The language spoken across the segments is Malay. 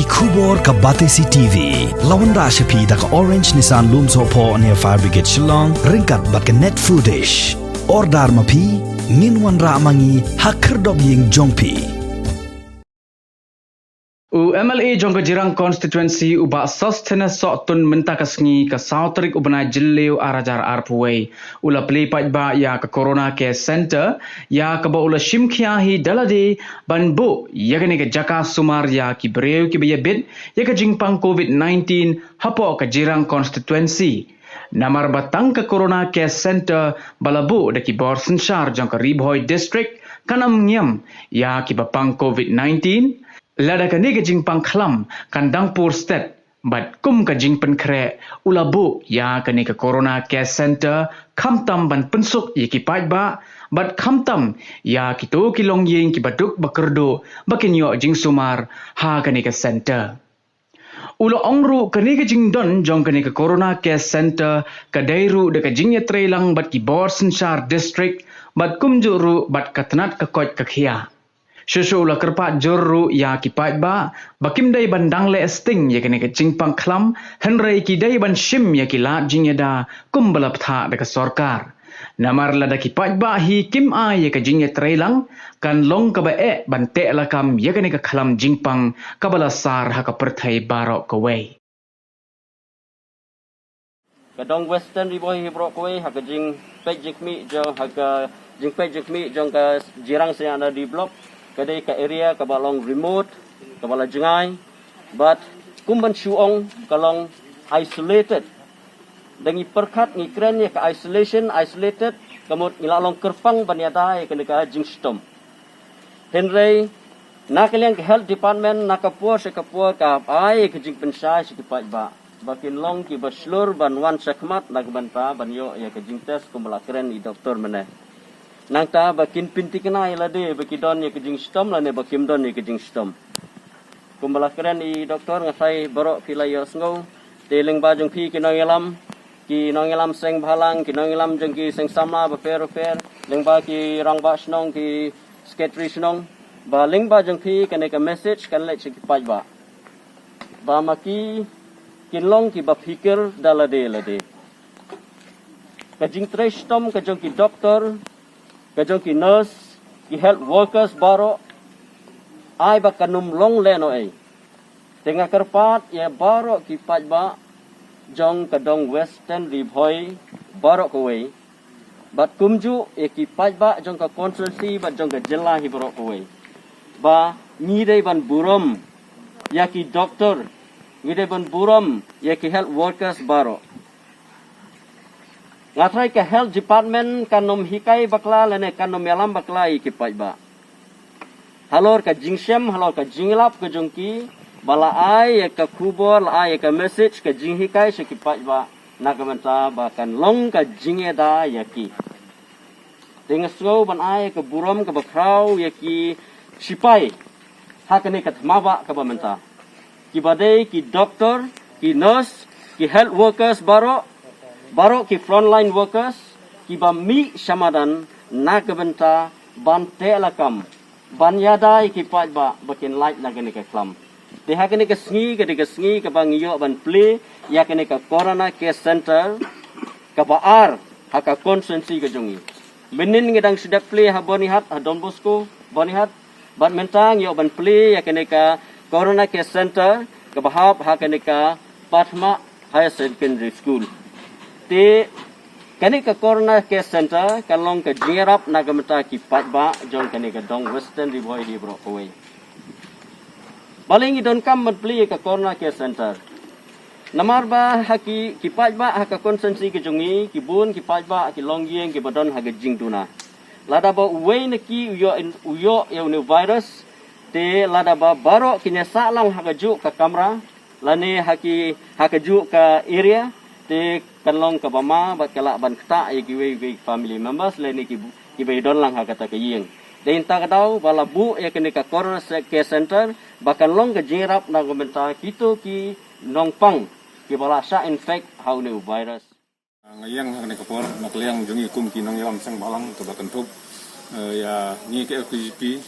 Kubor ka Batesi TV. Lawan Rashapi da ka Orange Nissan Looms Hopo near Fire Brigade Shillong. Ringkat bat ka net footage. Ordar mapi. Nginwan ra mangi hakerdog ying jongpi. MLA jongka jirang constituency uba sostene sotun mentakasngi ka sautrik ubana jilleu arajar arpuwei ula pelipat ba ya ka corona care center ya ka ba ula shimkhiahi dalade banbu ya ka jaka sumar ya ki breu ki bit ya ka jingpang covid-19 hapo ka jirang constituency namar batang ka corona care center balabu da ki Borsenshar jongka Ribhoi district kanam ngiam ya ki bapang covid-19 lada ka niga jing pangklam kandangpur state bat kum ka jing penkre ulabu ya ka niga corona care center kamtam ban pensuk ye ki ba bat kamtam ya ki to kilong ying ki baduk bakerdo bakinyo jing sumar ha ka niga center ulo ongru ka niga jing don jong ka niga corona care center ka dairu de ka jing yatrelang bat ki Borsenshar district bat kumjuru bat katnat ka koit ka khia Shushu la kerpat juru ya kipat ba bakim dai bandang le esting ya kene ke jingpang klam henrei ki dai ban shim ya ki lat jing yada kumbalap tha de ka sorkar namar la da kipat ba hi kim a ya ka jing ya trailang kan long ka ba e ban te la kam ya kene ka klam jingpang kabala sar ha ka perthai barok ka wei Kadong Western Ribhoi hibrok kwe ha ka jing pek jikmi jong ha ka jing pek jikmi jong ka jirang se ada di blok kadai ka area ka balong remote ka bala jengai but kumban suong kalong isolated dangi perkat ngi kren ka isolated kamot ngilalong kerpang banyada ka ka jing stom henrei nakaliang health department nakapur se kapur ka ai ka jing pensai se kipat ba bakin long ki baslur ban wan sakmat nagban pa banyo ya ka jing test kumbala kren i doktor mene nang ta bakin pinti kena ilade baki don ye kejing stom lane bakim don ye kejing stom kumbala keren I doktor ngasai borok filayo sngo teling ba jong pi ki nongelam seng bhalang ki nongelam jong ki seng samla ba fer leng ba ki rang ba snong ki sketri snong ba leng ba jong pi kane ka message kan le ki pai ba maki kinlong ki ba fikir dalade kejing tre stom ka jong ki doktor kajong ki nurse ki health workers baro ai ba kanum long leno ai tengah kerpat ya baro ki pajba jong kadong Western Ribhoi baro kowei bat kumju e ki pajba jong ka constituency bat jong ka jilla hi baro kowei ba ngidei ban burom ya ki doktor ngidei ban burom ya ki health workers baro ngatrai ke health department kanom hikai bakla lene kanom yalam bakla ikipai ba halor ka jingsem halor ka jinglap ke jongki bala ai ka kubor la ai ka message ka jing hikai sekipai ba nagamanta ba kan long ka jingeda yaki dengasro ban ai ka burom ka bakrau yaki sipai hakane ka thmaba ka bamenta ki badai ki doctor ki nurse ki health workers baro ki frontline workers ki ba mi samadan nakabenta ban telakam ban yadai ki pat ba bakin light na gani ka klam de ha gani ka sngi ka bang yo ban play ya gani ka corona care center ka ba ar ha ka constituency ka jongi benin ngedang sedap play ha bonihat ha Don Bosco bonihat ban mentang yo ban play ya gani ka corona care center ka ba ha gani ka Patma Higher Secondary School te kani ka corona care center kalong ka jirap nagamata ki patba jong kani ka dong Western Ribhoi hi bro away baling idon kam matpli ka corona care center namar ba haki ki patba haka consensi ki jongi ki bun ki patba ki longyeng ki badon haga jingduna lada ba uway na ki uyo ya ne virus te lada ba baro kinyasa lang haga ju ka kamera lani haka ju ka area te kanlong ka bama bat kala ban kta ye giwe family members le ni ki be don lang ha kata ka yeng den ta ka daw bala bu ye kene ka corona care center bakan long ka jirap na gomenta kito ki nongpang ki bala sa infect how new virus ngayang kene ka por makliang jungi kum ki nong yalam sang balang to bakan thup ya ni ke FPGP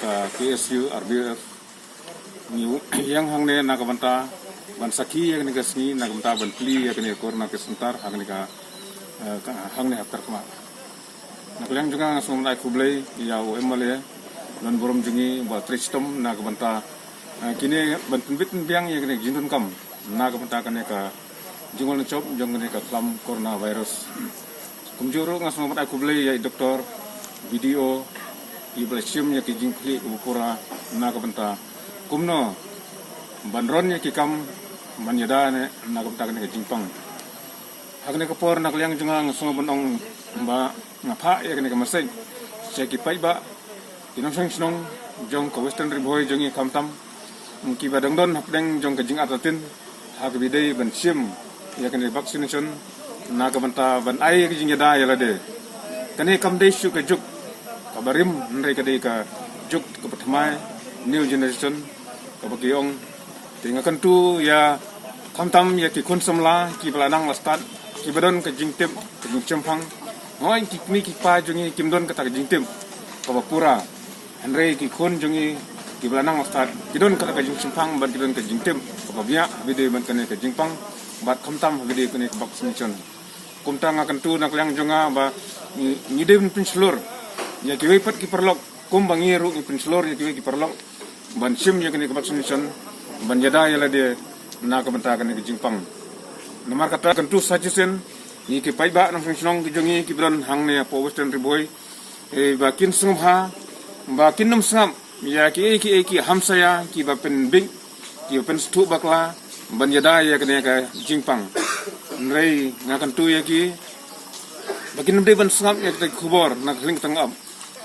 ka KSU RBF yang hang ne na kabanta ban saki yang ne gasni na kabanta ban pli yang ne korna ke sentar hang ne ka hang ne haktar kama na kalian juga ngasum na kublai ya o emale non borom jungi ba tristom na kabanta kini ban pinbit biang yang ne jindun kam na kabanta kan ne ka jungol ne chop jong ne ka klam corona virus kumjuro ngasum na kublai ya doktor video iblasium ya ki jingkli upura na kabanta kumno bandron ya ki kam manyada ne na kabanta kan ke jingpang hakne kapor na kaliang junga ngasum bonong ba ngapa ya kan ke masai ceki pai ba tinong sang snong jong ka western riboy jongi kamtam ki badang don hapdeng jong ka jing atatin hak bidai ban sim ya kan vaccination na kabanta ban ai ki jingada ya lade kane kam dei shu ka juk kabarim nrai ka dei ka juk ka patmai new generation ka bagiong tingakan tu ya kamtam ya ki konsamla ki balanang lastat ki badon ka jingtip ka jingchempang ngoi ki mi ki pa jungi kimdon ka ta jingtip ka bapura nrai ki kon jungi ki balanang lastat kidon ka ta jingchempang ban kidon ka jingtip ka babia bide ban kane ka jingpang bat kamtam bide kane ka vaccination kumtang akan tu nak liang jonga ba ngidem pinslor ya kiwe pat ki perlok kum bangiru ki pinslor ya kiwe ki perlok ban sim ya kini vaccination ban yada ya la de na ka benta kan ki jingpang nomor kata kan tu sajisen ni ki pai ba nang snong ki jongi ki bron hang ne po western riboy ba kin sungha ba kin num sam ya ki hamsaya ki ba pen bing ki pen stu bakla ban yada ya kini ka jingpang nrai ngakan tu ya ki bakin namde ban sangap ya kita kubor nak ling tangap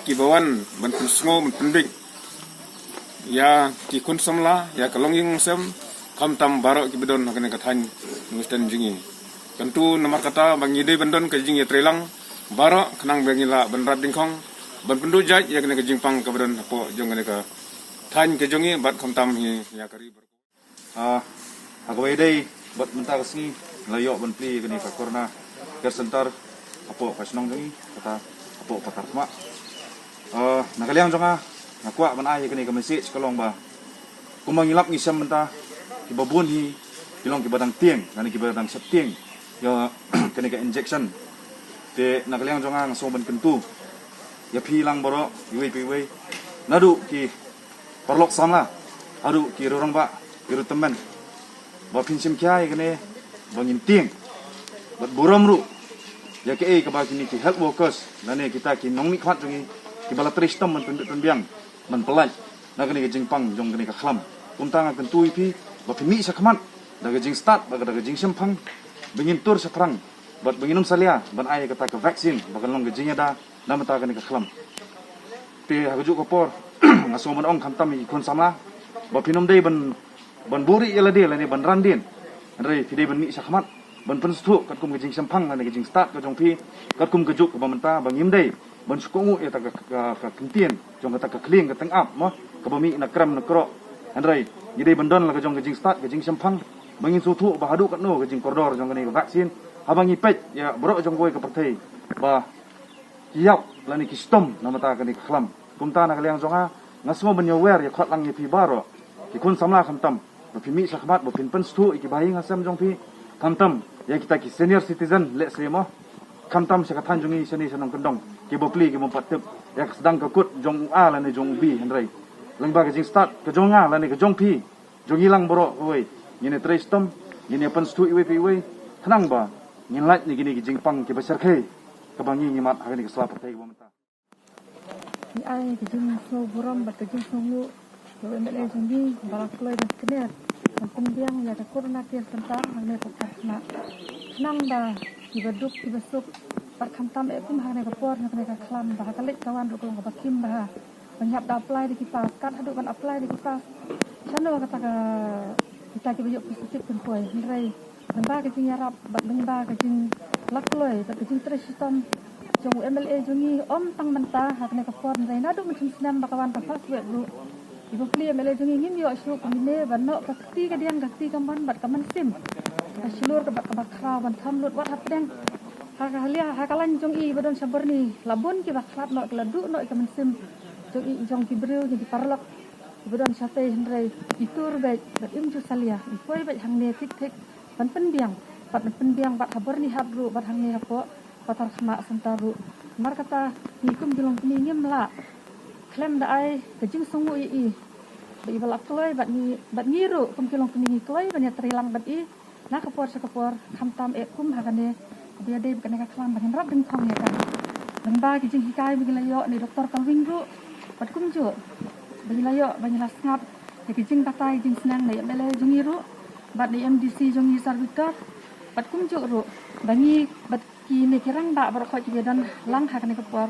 ki bawan ban sngo ban pendik ya ki kun samla ya kalong yung sem kam tam baro ki bedon nak kathan ngustan jingi tentu nomor kata bang ide bandon ka jingi trelang baro kenang bangila ban rat dingkong ban pendu jaj ya kena ka jingpang ka bedon po jong ka than ke jongi bat kam tam ya kari agawai dai bat mentar sini layok ban pli kini ka corona ke sentar apo pasnong ding kata apo pakarma nakaliang jonga nakwa ban ai kini ka message kalong ba kumangilap ngisam menta ki babun hi kilong ki badang tieng nani ki badang septieng yo kini ka injection te nakaliang jonga ngaso ban kentu ya pilang boro iwe nadu ki perlok samla adu ki rorong ba iru temen ba pinsim kya kini bangin tieng bat buram ru ya ke ka ba kini ki health workers nane kita ki nong mi khat jungi ki bala tristom man penbiang man pelaj na kini ke jingpang jong kini ka khlam kuntang akan tui pi ba pimi sakmat daga jing start ba daga jing sempang bangin tur sakrang bat banginum salia ban ai kata ka vaksin ba kan long ke jingya da na mata kini ka khlam te haju ko por ngaso man ong khamtam mi kon samla ba pinum dei ban buri yala de la ni ban randin rei fide ban mi sakmat ban pen stu kat kum gejing sempang la gejing start ka jong pi kat kum gejuk ka bamenta bangim dei ban sukungu ya ta ka kentien jong ka ta ka kling ka teng up mo ka bami na kram na kro rei yidei ban don la ka jong gejing start gejing sempang bangin sutu ba hadu kat no gejing koridor jong ni vaksin abangi pet ya bro jong goi ka patei ba kiap la ni kistom na mata ka ni khlam kum ta na kaliang jonga ngasmo ban yower ya khot lang ni pi baro ki kun samla khamtam bapimi sakmat bapin pen stu iki bayi ngasam jong pi kamtam ya kita ki senior citizen le semo kamtam sa kathan jongi seni sanong kendong ki bopli ki mompatep ya sedang ka kut jong a la ni jong bi hendrai lengba ka jing start ka jong a la ni ka jong pi jong hilang boro oi ngine tristom ngine pen stu iwe pi we thnang ba ngin lait ni gini ki jing pang ki basar khai ka bangi ni mat ha ni ka slap tai ki bomta ni ai ki jing so buram bat ki jing lu yo emele jong balak loy das kner kumbiang ya ta corona ke sentar hang ne pakatna nang da ki baduk ki basuk par khamtam e kum hang ne ka por ne ka khlam ba ka lek kawan ru ko ka kim ba banyap da apply di kipas kan adu kan apply di kipas chano ka ta ka kita ki bayo positif pun poi nrai ba ka jing yarap bat ba ka jing lak loy ta jing tristom jong MLA jongi om tang menta hak ne ka por nrai na du macam senam bakawan ka pas wet ru ibu pli MLA jongi ngin yo asu kamine banno ka ti ka diang ka ti kamban bat kaman sim aslur ka bakra ban thamlut wat hapdeng hakalia hakalan jongi badon sabarni labun ki baklat no keladu no kaman sim jongi jong ki breu jadi parlok kemudian syate hendrai itur baik berim ju salia ikoi baik hangne tik ban penbiang bat habar ni habru bat hangne hapo batar khama sentaru mar kata nikum dilong kini ngem la klem da ai kejing sungu i bai balak kloi bat ngiru kum kilong kini kloi banya terilang bat i na kapor kham tam kum hagane dia dei bukan ka klam ban rap deng thong ya kan dan ba kejing hikai bigilayo ni doktor kalwing ru bat kum ju bigilayo banyak ngap kejing tatai jing senang nei mele jungiru bat di MDC jungi sarbitor bat kum ju ru bangi bat ki ne kirang ba bar kho ji dan lang hagane kapor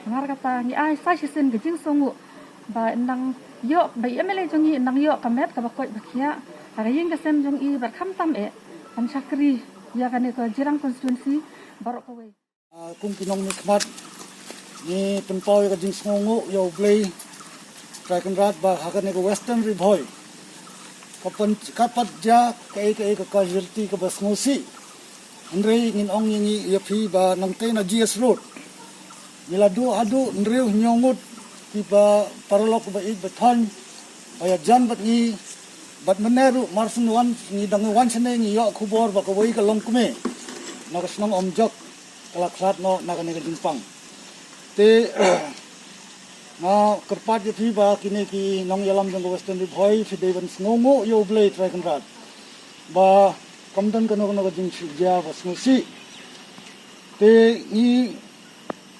ngar kata ni ai sai sisen kejing songu ba nang yo bai emele jongi nang yo kamet ka bakoi bakia aga yeng kasem jong i bar kham tam an sakri ya kane ko jirang constituency barok ko we kung kinong ni kmat ni penpoy ka jing songu yo play tracken rat ba hakane ko western riboy kapat ja kai ka casualty ka bas ngosi andre ngin ong ngi yapi ba nang te na GS road niladu adu ndreu nyongut tiba paralok ba ik beton aya jan bat ni bat meneru marsun wan ni dang wan sene ni yo khubor ba ko wei ka long kume na ka snong omjok kala khat no na ka ne ka jingpang te na kerpat ye ba kini ki nong yalam jong western boy fide ban snongo yo blade tracken rat ba kamdan ka no ka jing ja ba snusi te ni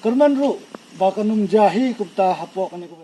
kerman ru ba kanum jahi kupta hapo ka ne ko